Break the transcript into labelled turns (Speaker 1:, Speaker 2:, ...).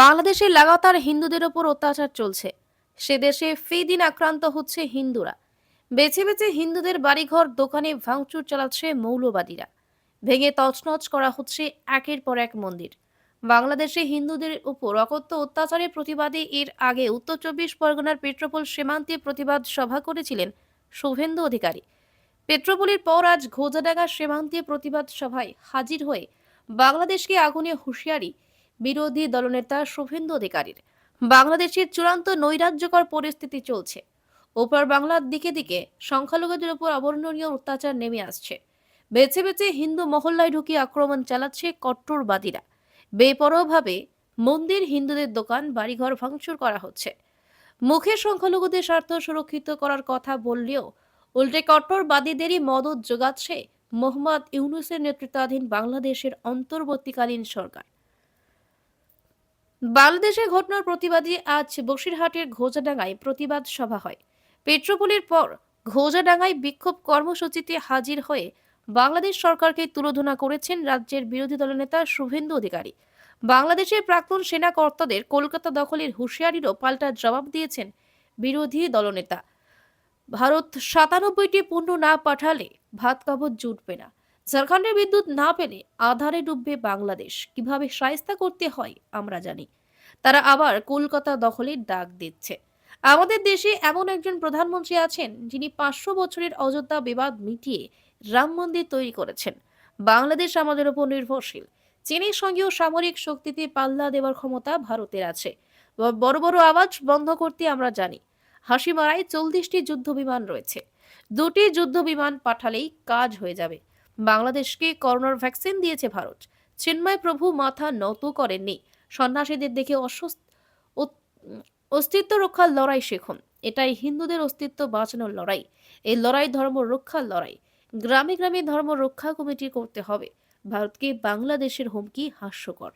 Speaker 1: বাংলাদেশে লাগাতার হিন্দুদের ওপর অত্যাচার চলছে। সে দেশে ফি দিন আক্রান্ত হচ্ছে হিন্দুরা। বেছে বেছে হিন্দুদের বাড়িঘর দোকানে ভাঙচুর চালাচ্ছে মৌলবাদীরা। ভেঙে তছনছ করা হচ্ছে একের পর এক মন্দির। বাংলাদেশে হিন্দুদের উপর অকথ্য অত্যাচারের প্রতিবাদে এর আগে উত্তর চব্বিশ পরগনার পেট্রোপোল সীমান্তে প্রতিবাদ সভা করেছিলেন শুভেন্দু অধিকারী। পেট্রোপোলের পর আজ ঘোজাডাঙ্গা সীমান্তে প্রতিবাদ সভায় হাজির হয়ে বাংলাদেশকে আগুনে হুঁশিয়ারি বিরোধী দলনেতা শুভেন্দু অধিকারীর। বাংলাদেশের চূড়ান্ত নৈরাজ্যকর পরিস্থিতি চলছে। ওপার বাংলার দিকে দিকে সংখ্যালঘুদের উপর অবর্ণনীয় অত্যাচার নেমে আসছে। বেছে বেছে হিন্দু মহল্লায় ঢুকিয়ে আক্রমণ চালাচ্ছে কট্টরবাদীরা। বেপরোয়াভাবে মন্দির, হিন্দুদের দোকান, বাড়িঘর ভাঙচুর করা হচ্ছে। মুখে সংখ্যালঘুদের স্বার্থ সুরক্ষিত করার কথা বললেও উল্টে কট্টরবাদীদেরই মদত যোগাচ্ছে মোহাম্মদ ইউনূসের নেতৃত্বাধীন বাংলাদেশের অন্তর্বর্তীকালীন সরকার। বাংলাদেশের ঘটনার প্রতিবাদে আজ বসিরহাটের ঘোজাডাঙ্গায় প্রতিবাদ সভা হয়। পেট্রোপোলের পর ঘোজাডাঙ্গায় বিক্ষোভ কর্মসূচিতে হাজির হয়ে বাংলাদেশ সরকারকে তুলোধনা করেছেন রাজ্যের বিরোধী দলনেতা শুভেন্দু অধিকারী। বাংলাদেশের প্রাক্তন সেনা কর্তাদের কলকাতা দখলের হুঁশিয়ারিরও পাল্টা জবাব দিয়েছেন বিরোধী দলনেতা। ভারত ৯৭টি পণ্য না পাঠালে ভাত কাপড় জুটবে না। ঝাড়খণ্ডের বিদ্যুৎ না পেলে আধারে ডুববে বাংলাদেশ। কিভাবে শায়েস্তা করতে হয় আমরা জানি। তারা আবার কলকাতা দখলের ডাক দিচ্ছে। আমাদের দেশে এমন একজন প্রধানমন্ত্রী আছেন যিনি ৫০০ বছরের অযোধ্যা বিবাদ মিটিয়ে রাম মন্দির তৈরি করেছেন। বাংলাদেশ আমাদের উপর নির্ভরশীল। চীনের সঙ্গেও সামরিক শক্তিতে পাল্লা দেওয়ার ক্ষমতা ভারতের আছে। বড় বড় আওয়াজ বন্ধ করতে আমরা জানি। হাসিমারায় ৪০টি যুদ্ধ বিমান রয়েছে। ২টি যুদ্ধ বিমান পাঠালেই কাজ হয়ে যাবে। বাংলাদেশকে করোনার ভ্যাকসিন দিয়েছে ভারত। চিন্ময় প্রভু মাথা নত করেননি। সন্ন্যাসীদের দেখে অস্তিত্ব রক্ষার লড়াই শিখুন। এটাই হিন্দুদের অস্তিত্ব বাঁচানোর লড়াই। এই লড়াই ধর্ম রক্ষার লড়াই। গ্রামে গ্রামে ধর্ম রক্ষা কমিটি করতে হবে। ভারতকে বাংলাদেশের হুমকি হাস্যকর।